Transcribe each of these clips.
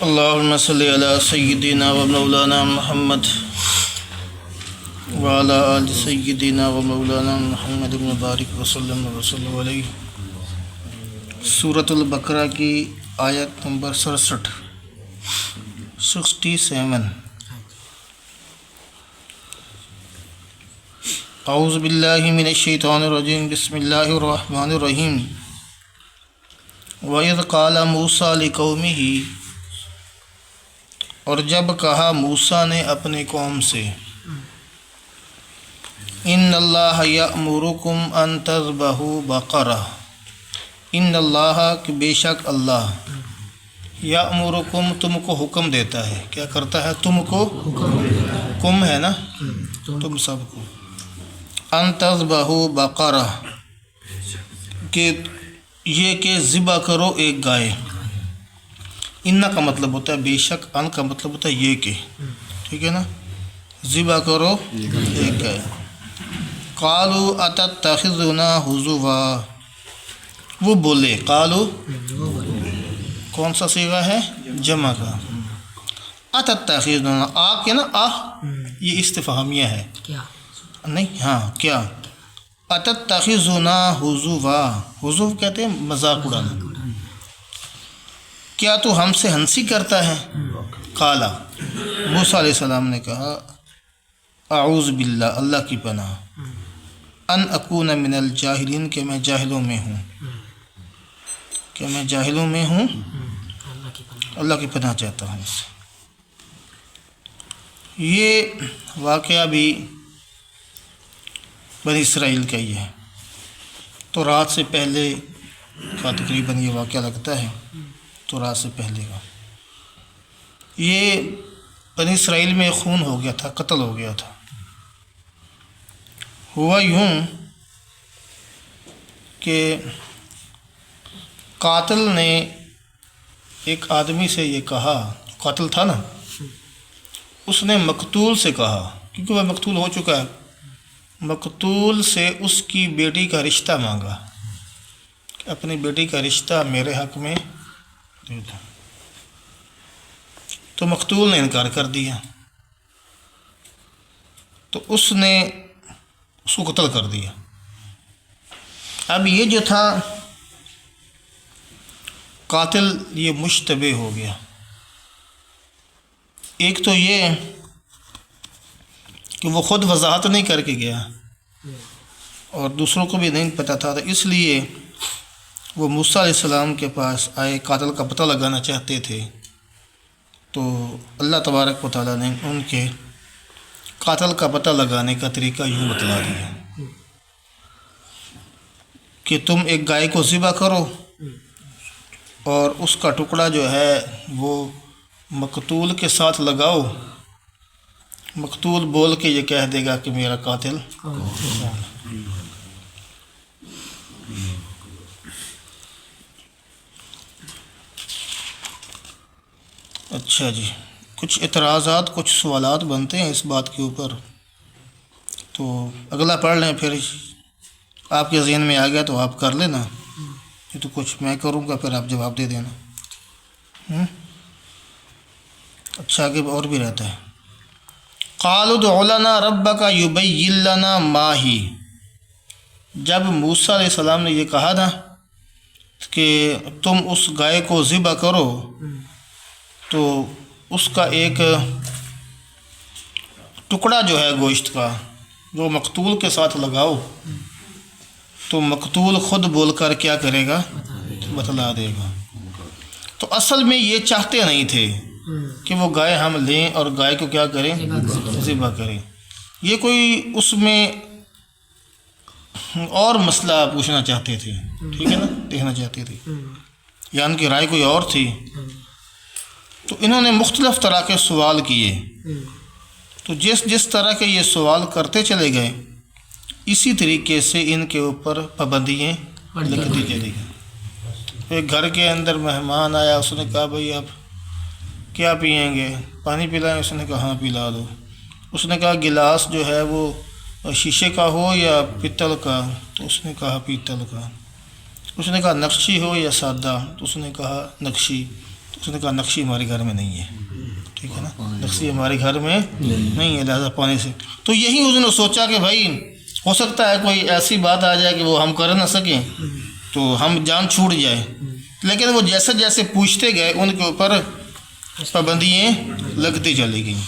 اللهم صل على سيدنا ومولانا محمد وعلى آل سيدنا ومولانا محمد مبارک وسلم علیہ۔ سورۃ البقرہ کی آیت نمبر 67۔ اعوذ باللہ من الشیطان الرجیم، بسم اللہ الرحمن الرحیم۔ وَإِذْ قَالَ مُوسَىٰ لِقَوْمِهِ، اور جب کہا موسیٰ نے اپنی قوم سے، ان اللہ یأمرکم ان تذبحوا بقرہ، ان اللہ کہ بے شک اللہ، یأمرکم تم کو حکم دیتا ہے۔ کیا کرتا ہے؟ تم کو کم ہے نا، تم سب کو، ان تذبحوا بقرہ، کہ یہ کہ ذبح کرو ایک گائے۔ ان کا مطلب ہوتا ہے بے شک، ان کا مطلب ہوتا ہے یہ کہ، ٹھیک ہے نا، ذبح کرو ایک گائے۔ قالوا اتتخذنا ہزوا، وہ بولے، قالوا کون سا صیغہ ہے؟ جمع کا۔ اتتخذنا، آ کے نا، یہ استفہامیہ ہے، نہیں، ہاں، کیا؟ اتتخذنا ہزوا، ہزو کہتے ہیں مذاق اڑانا۔ کیا تو ہم سے ہنسی کرتا ہے؟ قالا، موسیٰ علیہ السلام نے کہا، اعوذ باللہ، اللہ کی پناہ، ان اکون من الجاہلین، کہ میں جاہلوں میں ہوں، کہ میں جاہلوں میں ہوں، اللہ کی پناہ چاہتا ہوں اس سے۔ یہ واقعہ بھی بنی اسرائیل کا ہی ہے، تو رات سے پہلے کا تقریباً یہ واقعہ لگتا ہے، تو رات سے پہلے کا۔ یہ بنی اسرائیل میں خون ہو گیا تھا، قتل ہو گیا تھا۔ ہوا یوں کہ قاتل نے ایک آدمی سے یہ کہا، قاتل تھا نا، اس نے مقتول سے کہا، کیونکہ وہ مقتول ہو چکا ہے، مقتول سے اس کی بیٹی کا رشتہ مانگا کہ اپنی بیٹی کا رشتہ میرے حق میں دے دو، تو مقتول نے انکار کر دیا، تو اس نے اس کو قتل کر دیا۔ اب یہ جو تھا قاتل، یہ مشتبہ ہو گیا۔ ایک تو یہ کہ وہ خود وضاحت نہیں کر کے گیا، اور دوسروں کو بھی نہیں پتہ تھا، تو اس لیے وہ موسیٰ علیہ السلام کے پاس آئے، قاتل کا پتہ لگانا چاہتے تھے، تو اللہ تبارک و تعالیٰ نے ان کے قاتل کا پتہ لگانے کا طریقہ یوں بتلا دیا کہ تم ایک گائے کو ذبح کرو، اور اس کا ٹکڑا جو ہے وہ مقتول کے ساتھ لگاؤ، مقتول بول کے یہ کہہ دے گا کہ میرا قاتل کون ہے۔ اچھا جی، کچھ اعتراضات، کچھ سوالات بنتے ہیں اس بات کے اوپر، تو اگلا پڑھ لیں، پھر آپ کے ذہن میں آ گیا تو آپ کر لینا، یہ تو کچھ میں کروں گا، پھر آپ جواب دے دینا۔ اچھا، آگے اور بھی رہتا ہے۔ قالوا ادع لنا ربک یبین لنا ما ہی، جب موسیٰ علیہ السلام نے یہ کہا نا کہ تم اس گائے کو ذبح کرو، تو اس کا ایک ٹکڑا جو ہے گوشت کا وہ مقتول کے ساتھ لگاؤ، تو مقتول خود بول کر کیا کرے گا؟ بتلا دے گا۔ تو اصل میں یہ چاہتے نہیں تھے کہ وہ گائے ہم لیں اور گائے کو کیا کریں؟ ذبح کریں۔ یہ کوئی اس میں اور مسئلہ پوچھنا چاہتے تھے، ٹھیک ہے نا، دیکھنا چاہتے تھے، یا ان کی رائے کوئی اور تھی، تو انہوں نے مختلف طرح کے سوال کیے، تو جس طرح کے یہ سوال کرتے چلے گئے، اسی طریقے سے ان کے اوپر پابندیاں لگتی چلی گئیں۔ ایک گھر کے اندر مہمان آیا، اس نے کہا بھئی آپ کیا پئیں گے؟ پانی پلائیں؟ اس نے کہا ہاں پلا دو۔ اس نے کہا گلاس جو ہے وہ شیشے کا ہو یا پیتل کا؟ تو اس نے کہا پیتل کا۔ اس نے کہا نقشی ہو یا سادہ؟ تو اس نے کہا نقشی. تو اس نے کہا نقشی ہمارے گھر میں نہیں ہے. ٹھیک ہے نا, نقشی ہمارے گھر میں نہیں ہے, لہٰذا پانی سے. تو یہی اس نے سوچا کہ بھائی ہو سکتا ہے کوئی ایسی بات آ جائے کہ وہ ہم کر نہ سکیں تو ہم جان چھوٹ جائے. لیکن وہ جیسے جیسے پوچھتے گئے ان کے اوپر پابندیاں لگتی چلی گئیں.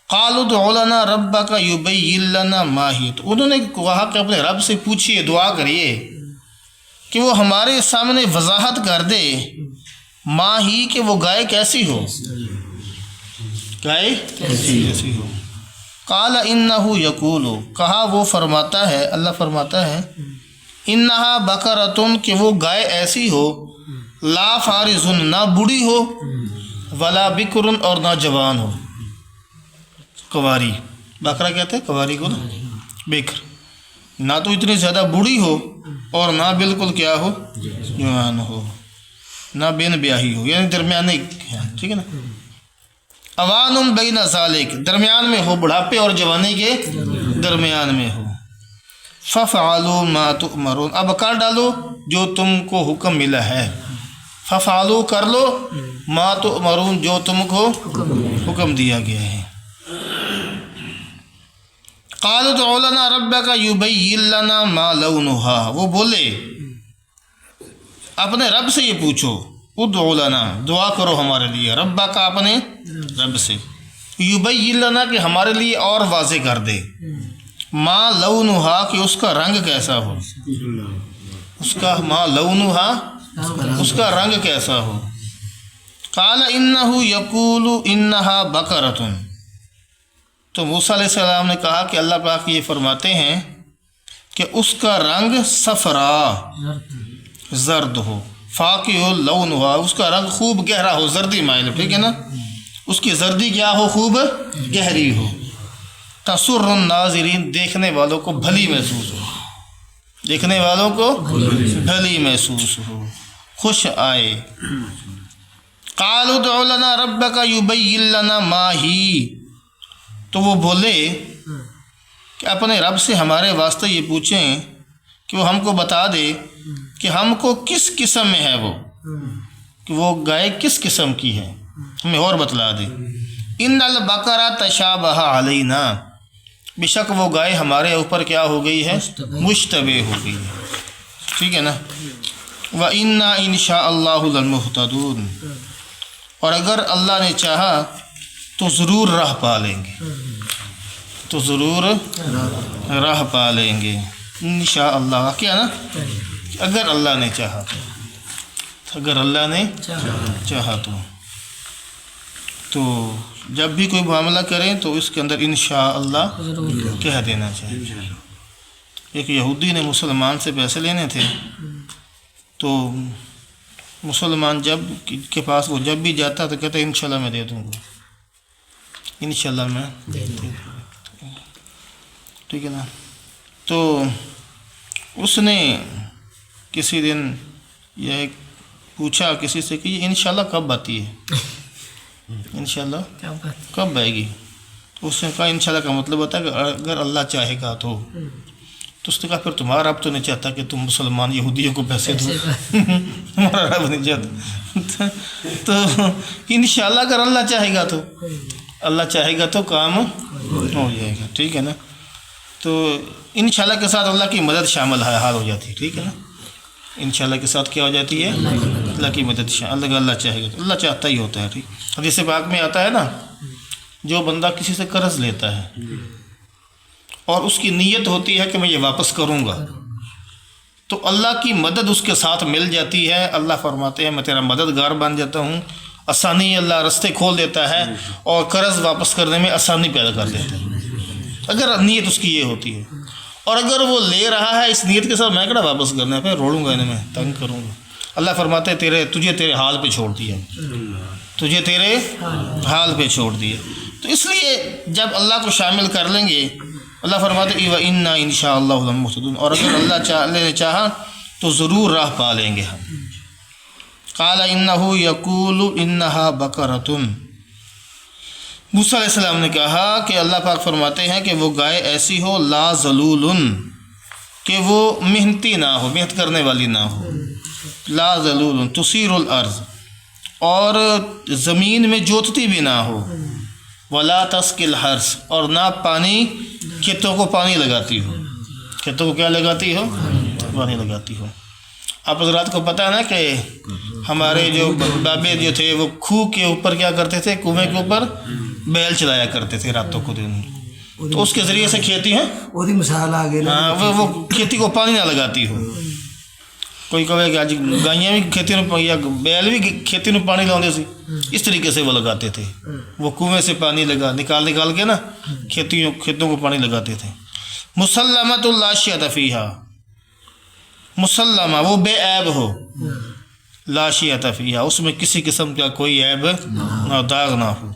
قالوا ادع لنا ربک یبین لنا ما ہی. تو انہوں نے کہا کہ اپنے رب سے پوچھیے, دعا کریے کہ وہ ہمارے سامنے وضاحت کر دے ما ہی کہ وہ گائے کیسی ہو, گائے کیسی ہو. قال انہ یقول, کہا وہ فرماتا ہے, اللہ فرماتا ہے انہا بقرۃ کہ وہ گائے ایسی ہو لا فارض نہ بوڑھی ہو ولا بکر اور نہ جوان ہو. کواری, بکرا کہتے ہیں کواری کو نا, بکر, نہ تو اتنی زیادہ بوڑھی ہو اور نہ بالکل کیا ہو جوان ہو, نہ بین بیاہی ہو, یعنی درمیانے ہے. ٹھیک ہے نا. اوان بین ذالک, درمیان میں ہو, بڑھاپے اور جوانی کے درمیان میں ہو. ففعلوا ما تؤمرون, اب کر ڈالو جو تم کو حکم ملا ہے. ففعلوا, کر لو, ما تؤمرون, جو تم کو حکم دیا گیا ہے. قالوا ادع لنا ربک یبین لنا ما لونها, وہ بولے اپنے رب سے یہ پوچھو, ادع لنا, دعا کرو ہمارے لیے, ربک اپنے رب سے, یبین لنا کہ ہمارے لیے اور واضح کر دے, ما لونها کہ اس کا رنگ کیسا ہو, اس کا ما لونها اس کا رنگ کیسا ہو. قال انہ یقول انہا بقرۃ, تو موسیٰ علیہ السلام نے کہا کہ اللہ پاک یہ فرماتے ہیں کہ اس کا رنگ صفرا, زرد ہو, فاقع لونھا, اس کا رنگ خوب گہرا ہو, زردی مائل. ٹھیک ہے نا, اس کی زردی کیا ہو, خوب گہری ہو. تسر الناظرین, دیکھنے والوں کو بھلی محسوس ہو, دیکھنے والوں کو بھلی محسوس ہو, خوش آئے. قالوا ادع لنا ربک یبین لنا ما ہی, تو وہ بولے کہ اپنے رب سے ہمارے واسطے یہ پوچھیں کہ وہ ہم کو بتا دے کہ ہم کو کس قسم میں ہے وہ, کہ وہ گائے کس قسم کی ہے, ہمیں اور بتلا دے. ان البقرہ تشابہ علینا, بے شک وہ گائے ہمارے اوپر کیا ہو گئی ہے, مشتبہ ہو گئی ہے. ٹھیک ہے نا. وَإِنَّا إِنْ شَاءَ اللَّهُ لَلْمُهْتَدُونَ, اور اگر اللہ نے چاہا تو ضرور راہ پا لیں گے, تو ضرور راہ پا لیں گے. انشاءاللہ, کیا نا, اگر اللہ نے چاہا, اگر اللہ نے چاہا تو جب بھی کوئی معاملہ کریں تو اس کے اندر انشاءاللہ کہہ دینا چاہیے. ایک یہودی نے مسلمان سے پیسے لینے تھے, تو مسلمان جب کے پاس وہ جب بھی جاتا تو کہتا ہے انشاءاللہ میں دے دوں گا, انشاءاللہ میں دے دوں گا. ٹھیک ہے نا. تو اس نے کسی دن یہ پوچھا کسی سے کہ یہ انشاءاللہ کب آتی ہے, انشاءاللہ کب آئے گی؟ تو اس نے کہا انشاءاللہ کا مطلب ہوتا ہے کہ اگر اللہ چاہے گا تو اس نے کہا پھر تمہارا رب تو نہیں چاہتا کہ تم مسلمان یہودیوں کو پیسے دو, ہمارا رب نہیں چاہتا. تو انشاءاللہ اگر اللہ چاہے گا تو, اللہ چاہے گا تو کام ہو جائے گا. ٹھیک ہے نا. تو انشاءاللہ کے ساتھ اللہ کی مدد شامل حال ہو جاتی ہے. ٹھیک ہے نا. انشاءاللہ کے ساتھ کیا ہو جاتی ہے, اللہ کی مدد شامل. اللہ چاہے گا تو اللہ چاہتا ہی ہوتا ہے. ٹھیک, حدیث پاک میں آتا ہے نا, جو بندہ کسی سے قرض لیتا ہے اور اس کی نیت ہوتی ہے کہ میں یہ واپس کروں گا, تو اللہ کی مدد اس کے ساتھ مل جاتی ہے. اللہ فرماتے ہیں میں تیرا مددگار بن جاتا ہوں. آسانی اللہ رستے کھول دیتا ہے اور قرض واپس کرنے میں آسانی پیدا کر دیتا ہے, اگر نیت اس کی یہ ہوتی ہے. اور اگر وہ لے رہا ہے اس نیت کے ساتھ میں کہنا واپس کرنا ہے, پھر روڑوں گا انہیں, میں تنگ کروں گا. اللہ فرماتے ہیں تجھے تیرے حال پہ چھوڑ دیا, تجھے تیرے حال پہ چھوڑ دیا. تو اس لیے جب اللہ کو شامل کر لیں گے, اللہ فرماتے ہیں وَإِنَّا إِنْ شَاءَ اللَّهُ لَمُهْتَدُونَ, اور اگر اللہ نے چاہا تو ضرور راہ پا لیں گے ہم. قال انه يقول انها بقرۃ, موسیٰ علیہ السلام نے کہا کہ اللہ پاک فرماتے ہیں کہ وہ گائے ایسی ہو لا ذلول, کہ وہ محنتی نہ ہو, محنت کرنے والی نہ ہو, لا ذلول تثیر الارض، اور زمین میں جوتتی بھی نہ ہو، ولا تسقی الحرث، اور نہ پانی کھیتوں کو پانی لگاتی ہو، کھیتوں کو کیا لگاتی ہو؟ پانی لگاتی ہو۔ آپ حضرات کو پتہ ہے نا کہ ہمارے جو بابے جو تھے وہ کھوہ کے اوپر کیا کرتے تھے، کنویں کے اوپر بیل چلایا کرتے تھے راتوں کو دن، تو اس کے ذریعے سے کھیتی ہے وہی مثال آ گئی نا، وہ کھیتی کو پانی نہ لگاتی ہو۔ کوئی کہے کہ آج گائیاں بھی کھیتی میں یا بیل بھی کھیتی میں پانی لاؤندے سی، اس طریقے سے وہ لگاتے تھے، وہ کنویں سے پانی نکال کے نا کھیتوں کو پانی لگاتے تھے۔ مسلمۃ لا شیۃ فیہا، مسلمہ وہ بے عیب ہو، لا شیۃ فیہا اس میں کسی قسم کا کوئی عیب نہ داغ نہ ہو۔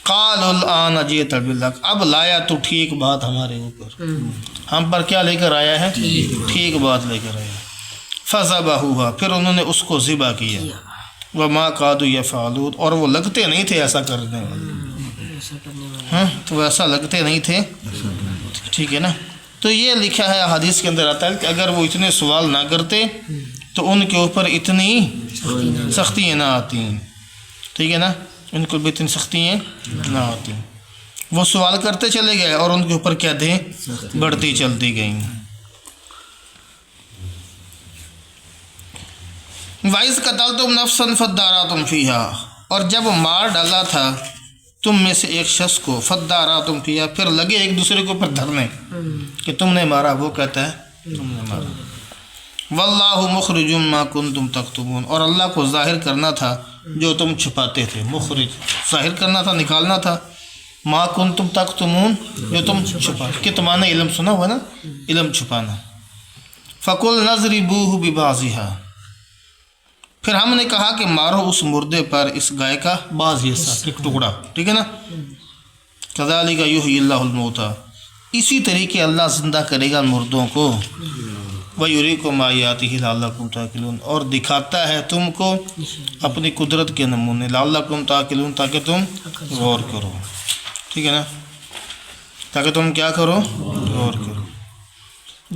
قال الآن جئت بالحق، اب لایا تو ٹھیک بات ہمارے اوپر، ہم پر کیا لے کر آیا ہے؟ ٹھیک بات لے کر آیا۔ فذبحوها، پھر انہوں نے اس کو ذبح کیا، وما كادوا يفعلون، اور وہ لگتے نہیں تھے ایسا کرنے والے، ہاں تو ایسا لگتے نہیں تھے، ٹھیک ہے نا۔ تو یہ لکھا ہے حدیث کے اندر آتا ہے کہ اگر وہ اتنے سوال نہ کرتے تو ان کے اوپر اتنی سختیاں نہ آتی، ٹھیک ہے نا، ان کو بھی اتنی سختیاں نہ آتی۔ وہ سوال کرتے چلے گئے اور ان کے اوپر کیا تھے؟ بڑھتی چلتی گئیں۔ وَإِذْ قَتَلْتُمْ نَفْسًا فَادَّارَأْتُمْ فِيهَا، اور جب مار ڈالا تھا تم میں سے ایک شخص کو، فَادَّارَأْتُمْ فِيهَا پھر لگے ایک دوسرے کے اوپر دھرنے کہ تم نے مارا، وہ کہتا ہے تم نے مارا۔ وَاللَّهُ مُخْرِجٌ مَا كُنْتُمْ تَكْتُمُونَ، اور اللہ کو ظاہر کرنا تھا جو تم چھپاتے تھے، مخرج ظاہر کرنا تھا، نکالنا تھا، ما کنتم تکتمون جو تم چھپاتے، کتمان علم سنا ہوا نا، علم چھپانا۔ فَقُلْ نَضْرِبُوهُ بِبَعْضِهَا، پھر ہم نے کہا کہ مارو اس مردے پر اس گائے کا بعض حصہ، ایک ٹکڑا، ٹھیک ہے نا۔ كَذَلِكَ يُحْيِي اللَّهُ الْمَوْتَى، اسی طریقے اللہ زندہ کرے گا مردوں کو، وَيُرِيكُمْ آيَاتِهِ لَعَلَّكُمْ تَعْقِلُونَ، اور دکھاتا ہے تم کو اپنی قدرت کے نمونے، لَعَلَّكُمْ تَعْقِلُونَ تاکہ تم غور کرو، ٹھیک ہے نا، تاکہ تم کیا کرو؟ غور کرو۔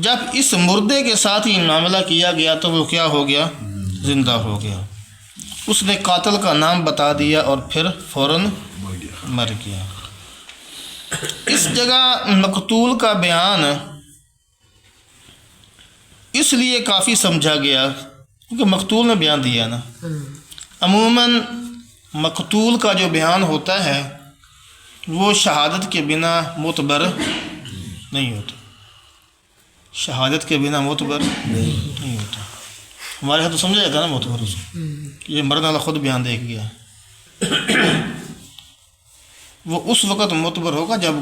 جب اس مردے کے ساتھ ہی معاملہ کیا گیا تو وہ کیا ہو گیا؟ زندہ ہو گیا۔ اس نے قاتل کا نام بتا دیا اور پھر فوراً مر گیا۔ اس جگہ مقتول کا بیان اس لیے کافی سمجھا گیا کیونکہ مقتول نے بیان دیا نا۔ عموماً مقتول کا جو بیان ہوتا ہے وہ شہادت کے بنا معتبر نہیں ہوتا، شہادت کے بنا معتبر نہیں ہوتا۔ ہمارے یہاں تو سمجھا جاتا ہے نا معتبر اس کو، یہ مرنے والا خود بیان دے گیا، وہ اس وقت معتبر ہوگا جب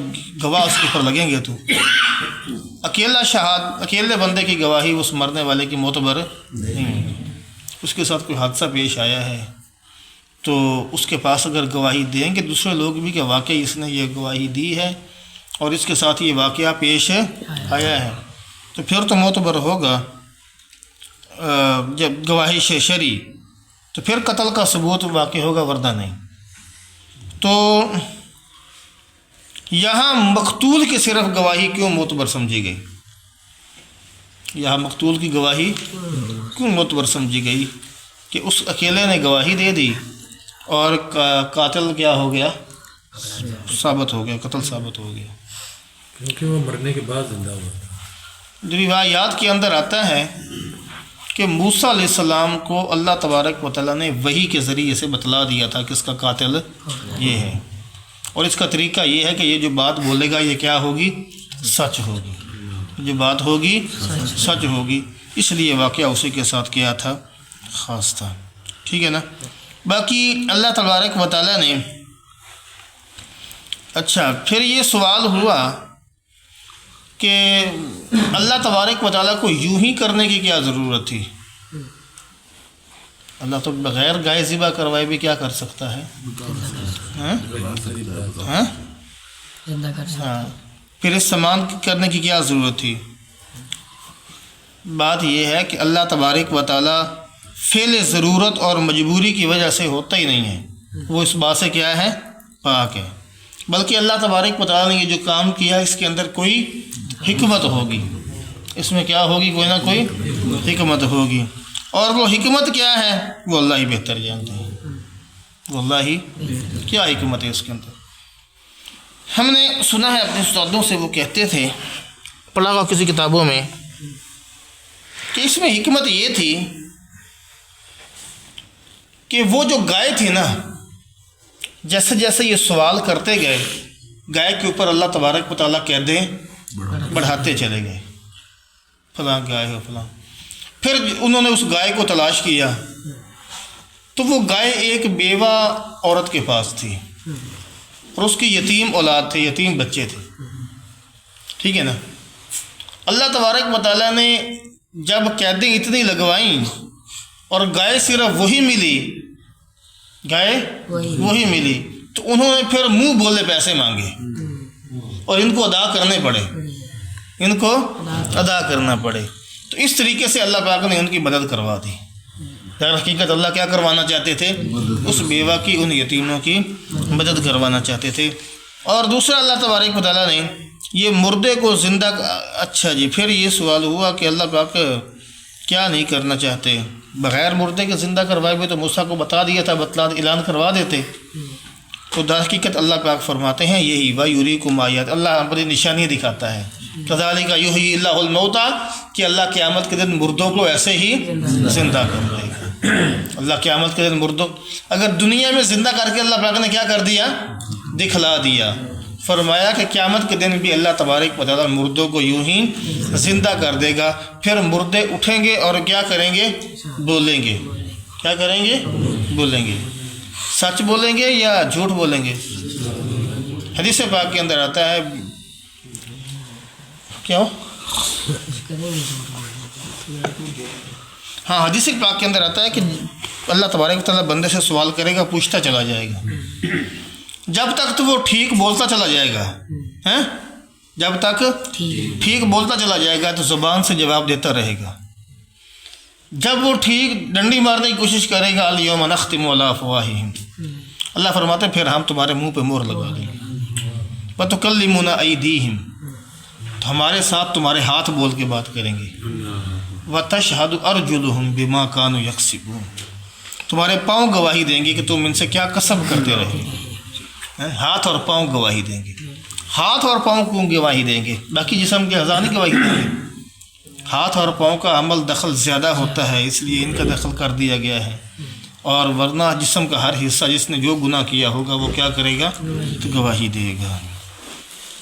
گواہ اس کے اوپر لگیں گے، تو اکیلے بندے کی گواہی اس مرنے والے کی معتبر نہیں ہوگی۔ اس کے ساتھ کوئی حادثہ پیش آیا ہے تو اس کے پاس اگر گواہی دیں گے دوسرے لوگ بھی کہ واقعی اس نے یہ گواہی دی ہے اور اس کے ساتھ یہ واقعہ پیش آیا ہے، تو پھر تو معتبر ہوگا۔ جب گواہی شرعی تو پھر قتل کا ثبوت واقع ہوگا، ورنہ نہیں۔ تو یہاں مقتول کی صرف گواہی کیوں معتبر سمجھی گئی؟ یہاں مقتول کی گواہی کیوں معتبر سمجھی گئی کہ اس اکیلے نے گواہی دے دی اور قاتل کیا ہو گیا؟ ثابت ہو گیا، قتل ثابت ہو گیا، کیونکہ وہ مرنے کے بعد زندہ ہوا۔ روایات کے اندر آتا ہے کہ موسیٰ علیہ السلام کو اللہ تبارک و تعالیٰ نے وحی کے ذریعے سے بتلا دیا تھا کہ اس کا قاتل یہ ہے، اور اس کا طریقہ یہ ہے کہ یہ جو بات بولے گا یہ کیا ہوگی؟ سچ ہوگی، جو بات ہوگی سچ ہوگی، اس لیے واقعہ اسی کے ساتھ کیا تھا؟ خاص تھا، ٹھیک ہے نا۔ باقی اللہ تبارک و تعالیٰ نے، اچھا پھر یہ سوال ہوا کہ اللہ تبارک و تعالیٰ کو یوں ہی کرنے کی کیا ضرورت تھی؟ اللہ تو بغیر گائے ذبح کروائے بھی کیا کر سکتا ہے؟ ہاں، پھر اس سامان کرنے کی کیا ضرورت تھی؟ بات یہ ہے کہ اللہ تبارک و تعالیٰ فعل ضرورت اور مجبوری کی وجہ سے ہوتا ہی نہیں ہے، وہ اس بات سے کیا ہے؟ پاک ہے، بلکہ اللہ تبارک و تعالیٰ نے یہ جو کام کیا اس کے اندر کوئی حکمت ہوگی، اس میں کیا ہوگی؟ کوئی نہ کوئی حکمت ہوگی، اور وہ حکمت کیا ہے وہ اللہ ہی بہتر جانتے ہیں، وہ اللہ ہی کیا حکمت ہے اس کے اندر۔ ہم نے سنا ہے اپنے استادوں سے، وہ کہتے تھے، پڑھا ہوا کسی کتابوں میں، کہ اس میں حکمت یہ تھی کہ وہ جو گائے تھی نا، جیسے جیسے یہ سوال کرتے گئے، گائے کے اوپر اللہ تبارک و تعالیٰ قیدیں بڑھاتے چلے گئے، فلاں گائے ہو فلاں۔ پھر انہوں نے اس گائے کو تلاش کیا تو وہ گائے ایک بیوہ عورت کے پاس تھی اور اس کی یتیم اولاد تھے، یتیم بچے تھے، ٹھیک ہے نا۔ اللہ تبارک و تعالیٰ نے جب قیدیں اتنی لگوائیں اور گائے صرف وہی ملی، گائے وہی ملی، تو انہوں نے پھر منہ بولے پیسے مانگے اور ان کو ادا کرنے پڑے، ان کو ادا کرنا پڑے۔ تو اس طریقے سے اللہ پاک نے ان کی مدد کروا دی۔ در حقیقت اللہ کیا کروانا چاہتے تھے؟ اس بیوہ کی، ان یتیموں کی مدد کروانا چاہتے تھے۔ اور دوسرا اللہ تبارک و تعالیٰ نے یہ مردے کو زندہ، اچھا جی، پھر یہ سوال ہوا کہ اللہ پاک کیا نہیں کرنا چاہتے؟ بغیر مردے کے زندہ کروائے ہوئے تو موسیٰ کو بتا دیا تھا، اعلان کروا دیتے۔ تو در حقیقت اللہ پاک فرماتے ہیں یہی وَيُرِيكُمْ آیات، اللہ اپنی نشانیاں دکھاتا ہے۔ كَذَلِكَ يُحْيِي اللَّهُ الْمَوْتَى، کہ اللہ قیامت کے دن مردوں کو ایسے ہی زندہ کر دے گا۔ اللہ قیامت کے دن مردوں، اگر دنیا میں زندہ کر کے اللہ پاک نے کیا کر دیا؟ دکھلا دیا۔ فرمایا کہ قیامت کے دن بھی اللہ تبارک و تعالیٰ مردوں کو یوں ہی زندہ کر دے گا، پھر مردے اٹھیں گے اور کیا کریں گے؟ بولیں گے۔ کیا کریں گے؟ بولیں گے۔ سچ بولیں گے یا جھوٹ بولیں گے؟ حدیث پاک کے اندر آتا ہے، کیا ہو؟ ہاں، حدیث پاک کے اندر آتا ہے کہ اللہ تبارک و تعالیٰ بندے سے سوال کرے گا، پوچھتا چلا جائے گا جب تک تو وہ ٹھیک بولتا چلا جائے گا، ہیں؟ جب تک ٹھیک بولتا چلا جائے گا تو زبان سے جواب دیتا رہے گا۔ جب وہ ٹھیک ڈنڈی مارنے کی کوشش کرے گا، الیوم نختم علی افواہہم، اللہ فرماتے ہیں پھر ہم تمہارے منہ پہ مہر لگا دیں گے، وتکلمنا ایدیہم، تو ہمارے ساتھ تمہارے ہاتھ بول کے بات کریں گے، وتشہد ارجلہم بما کانوا یکسبون، تمہارے پاؤں گواہی دیں گے کہ تم ان سے کیا کسب کرتے رہے۔ ہاتھ اور پاؤں گواہی دیں گے، ہاتھ اور پاؤں کو گواہی دیں گے، باقی جسم کے اعضاء نہیں گواہی دیں گے۔ ہاتھ اور پاؤں کا عمل دخل زیادہ ہوتا ہے، اس لیے ان کا دخل کر دیا گیا ہے، اور ورنہ جسم کا ہر حصہ جس نے جو گناہ کیا ہوگا وہ کیا کرے گا؟ تو گواہی دے گا،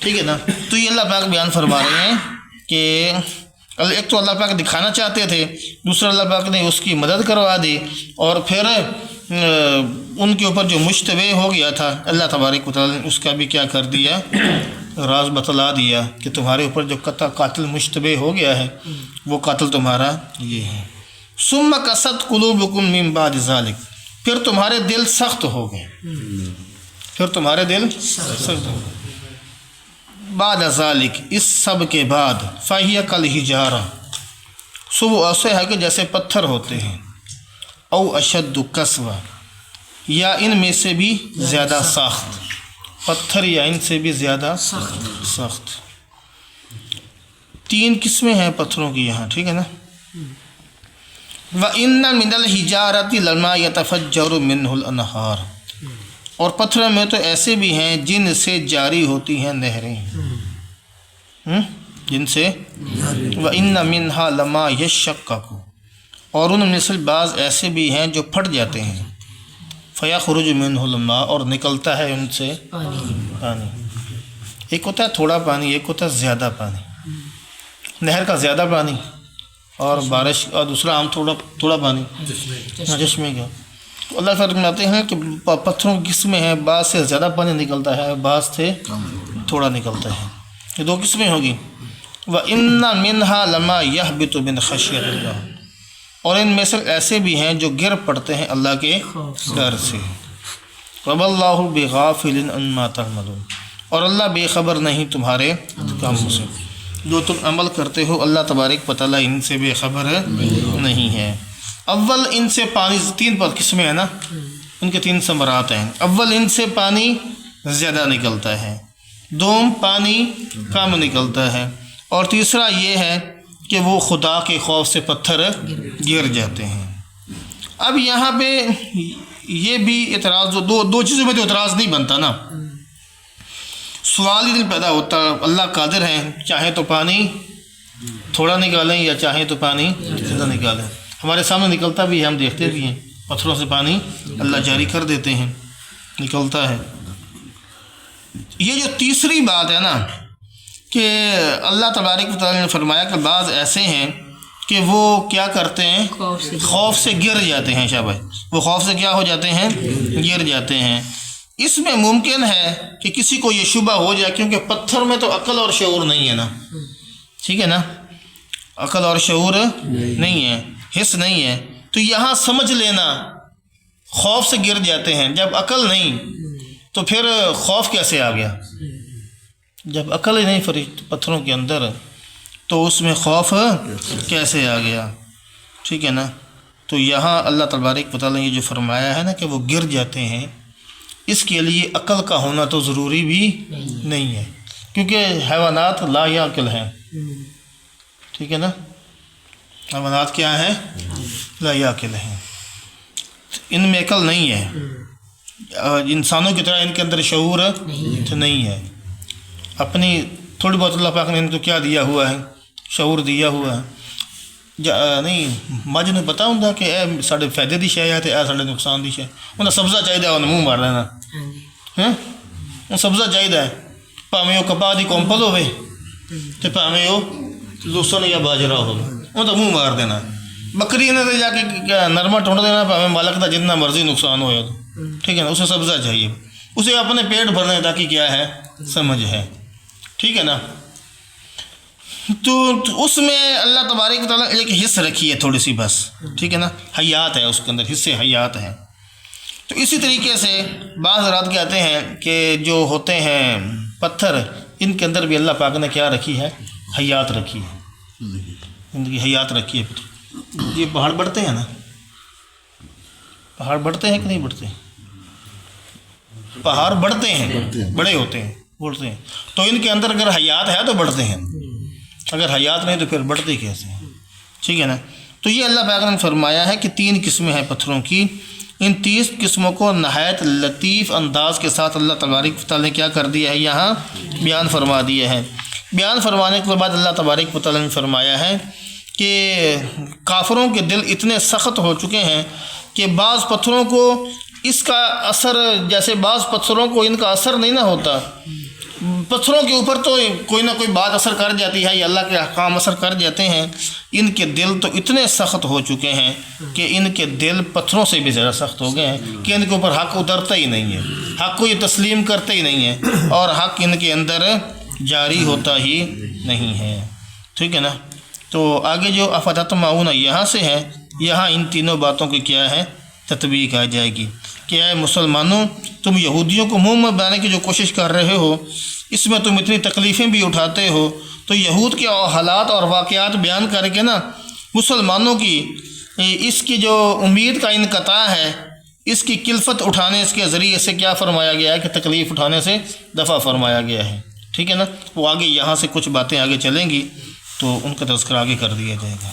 ٹھیک ہے نا۔ تو یہ اللہ پاک بیان فرما رہے ہیں کہ ایک تو اللہ پاک دکھانا چاہتے تھے، دوسرا اللہ پاک نے اس کی مدد کروا دی، اور پھر ان کے اوپر جو مشتبہ ہو گیا تھا اللہ تبارک و تعالیٰ نے اس کا بھی کیا کر دیا؟ راز بتلا دیا کہ تمہارے اوپر جو قاتل مشتبہ ہو گیا ہے وہ قاتل تمہارا یہ ہے۔ ثم قست قلوبکم من بعد ذلک، پھر تمہارے دل سخت ہو گئے، پھر تمہارے دل سخت ہو گئے۔ بعد ذلک، اس سب کے بعد، فہی کالحجارہ، سو وہ ایسے ہے کہ جیسے پتھر ہوتے ہیں، او اشد قسوہ، یا ان میں سے بھی زیادہ سخت، پتھر یا ان سے بھی زیادہ سخت۔ تین قسمیں ہیں پتھروں کی یہاں، ٹھیک ہے نا۔ وَإِنَّ مِنَ الْحِجَارَةِ لَمَا يَتَفَجَّرُ مِنْهُ الْأَنْهَارُ، اور پتھروں میں تو ایسے بھی ہیں جن سے جاری ہوتی ہیں نہریں، جن سے وَإِنَّ مِنْهَا لَمَا يَشَّقَّقُ، اور ان میں سے بعض ایسے بھی ہیں جو پھٹ جاتے ہیں، فَيَخْرُجُ مِنْهُ الْمَاءُ، اور نکلتا ہے ان سے پانی۔ ایک ہوتا ہے تھوڑا پانی، ایک ہوتا ہے زیادہ پانی، نہر کا زیادہ پانی اور بارش، اور دوسرا عام تھوڑا پانی چشمے کا۔ تو اللہ فرماتے ہیں کہ پتھروں کی قسمیں ہیں، بعض سے زیادہ پانی نکلتا ہے، بعض سے تھوڑا نکلتا ہے، یہ دو قسمیں ہوگی۔ وَإِنَّ مِنْهَا لَمَا يَهْبِطُ مِنْ خَشْيَةِ اللَّهِ، اور ان میں سے ایسے بھی ہیں جو گر پڑتے ہیں اللہ کے ڈر سے۔ وَمَا اللَّهُ بِغَافِلٍ عَمَّا تَعْمَلُونَ، اور اللہ بے خبر نہیں تمہارے کاموں سے، جو تم عمل کرتے ہو اللہ تبارک و تعالیٰ ان سے بے خبر نہیں ہے۔ اول ان سے پانی، تین قسمیں ہیں نا، ان کے تین ثمرات ہیں۔ اول ان سے پانی زیادہ نکلتا ہے، دوم پانی کم نکلتا ہے، اور تیسرا یہ ہے کہ وہ خدا کے خوف سے پتھر گر جاتے ہیں۔ اب یہاں پہ یہ بھی اعتراض دو چیزوں میں تو اعتراض نہیں بنتا نا. سوال ہی دل پیدا ہوتا اللہ قادر ہے چاہے تو پانی تھوڑا نکالیں یا چاہے تو پانی زیادہ نکالیں. ہمارے سامنے نکلتا بھی ہے, ہم دیکھتے بھی ہیں پتھروں سے پانی اللہ جاری کر دیتے ہیں, نکلتا ہے. یہ جو تیسری بات ہے نا کہ اللہ تبارک و تعالیٰ نے فرمایا کہ بعض ایسے ہیں کہ وہ کیا کرتے ہیں, خوف سے گر جاتے ہیں. شاباش, وہ خوف سے کیا ہو جاتے ہیں, گر جاتے ہیں. اس میں ممکن ہے کہ کسی کو یہ شبہ ہو جائے کیونکہ پتھر میں تو عقل اور شعور نہیں ہے نا, ٹھیک ہے نا, عقل اور شعور نہیں ہے, حس نہیں ہے. تو یہاں سمجھ لینا خوف سے گر جاتے ہیں, جب عقل نہیں تو پھر خوف کیسے آ گیا؟ جب عقل ہی نہیں پتھروں کے اندر تو اس میں خوف کیسے آ گیا؟ ٹھیک ہے نا. تو یہاں اللہ تبارک و تعالیٰ نے یہ جو فرمایا ہے نا کہ وہ گر جاتے ہیں, اس کے لیے عقل کا ہونا تو ضروری بھی نہیں ہے کیونکہ حیوانات لا یعقل ہیں. ٹھیک ہے نا, حیوانات کیا ہیں, لا یعقل ہیں, ان میں عقل نہیں ہے. انسانوں کی طرح ان کے اندر شعور نہیں ہے. اپنی تھوڑی بہت اللہ پاک نے ان کو کیا دیا ہوا ہے, شعور دیا ہوا ہے. نہیں مجھ نے پتا ہوں کہ اے ساڑے فائدے دی شے ہے تے اے ساڑے نقصان دی شے. انہیں سبزہ چاہیے انہیں منہ مار لینا, ہاں سبزہ چاہیے پاویں وہ کپاہ دی کومپل ہوئے تے پاویں وہ لسن یا باجرا ہو, وہ تو منہ مار دینا. بکری نے تو جا کے نرما ٹونڈ دینا پاویں مالک کا جتنا مرضی نقصان ہو تو, ٹھیک ہے نا. اسے سبزہ چاہیے, اسے اپنے پیٹ بھرنے تاکہ کیا ہے, سمجھ ہے. ٹھیک ہے نا. تو اس میں اللہ تبارک و تعالیٰ ایک حص رکھی ہے تھوڑی سی بس, ٹھیک ہے نا, حیات ہے اس کے اندر, حصے حیات ہیں. تو اسی طریقے سے بعض رات کہتے ہیں کہ جو ہوتے ہیں پتھر, ان کے اندر بھی اللہ پاک نے کیا رکھی ہے, حیات رکھی ہے, زندگی حیات رکھی ہے. یہ پہاڑ بڑھتے ہیں نا, پہاڑ بڑھتے ہیں کہ نہیں بڑھتے؟ پہاڑ بڑھتے ہیں, بڑے ہوتے ہیں, بڑھتے ہیں. تو ان کے اندر اگر حیات ہے تو بڑھتے ہیں, اگر حیات نہیں تو پھر بڑھتے کیسے ہیں؟ ٹھیک ہے نا. تو یہ اللہ پاک نے فرمایا ہے کہ 3 قسمیں ہیں پتھروں کی. ان 30 قسموں کو نہایت لطیف انداز کے ساتھ اللہ تبارک و تعالیٰ نے کیا کر دیا ہے, یہاں بیان فرما دیا ہے. بیان فرمانے کے بعد اللہ تبارک و تعالیٰ نے فرمایا ہے کہ کافروں کے دل اتنے سخت ہو چکے ہیں کہ بعض پتھروں کو اس کا اثر, جیسے بعض پتھروں کو ان کا اثر نہیں نہ ہوتا, پتھروں کے اوپر تو کوئی نہ کوئی بات اثر کر جاتی ہے یا اللہ کے احکام اثر کر جاتے ہیں. ان کے دل تو اتنے سخت ہو چکے ہیں کہ ان کے دل پتھروں سے بھی زیادہ سخت ہو گئے ہیں کہ ان کے اوپر حق اترتا ہی نہیں ہے, حق کو یہ تسلیم کرتے ہی نہیں ہے, اور حق ان کے اندر جاری ہوتا ہی نہیں ہے. ٹھیک ہے نا. تو آگے جو افتطمعون یہاں سے ہے, یہاں ان تینوں باتوں کی کیا ہے, تطبیق آ جائے گی کہ اے مسلمانوں, تم یہودیوں کو منہ میں بنانے کی جو کوشش کر رہے ہو, اس میں تم اتنی تکلیفیں بھی اٹھاتے ہو. تو یہود کے حالات اور واقعات بیان کر کے نا مسلمانوں کی اس کی جو امید کا انقطاع ہے, اس کی کلفت اٹھانے اس کے ذریعے سے کیا فرمایا گیا ہے کہ تکلیف اٹھانے سے دفع فرمایا گیا ہے. ٹھیک ہے نا. وہ آگے یہاں سے کچھ باتیں آگے چلیں گی تو ان کا تذکرہ آگے کر دیا جائے گا.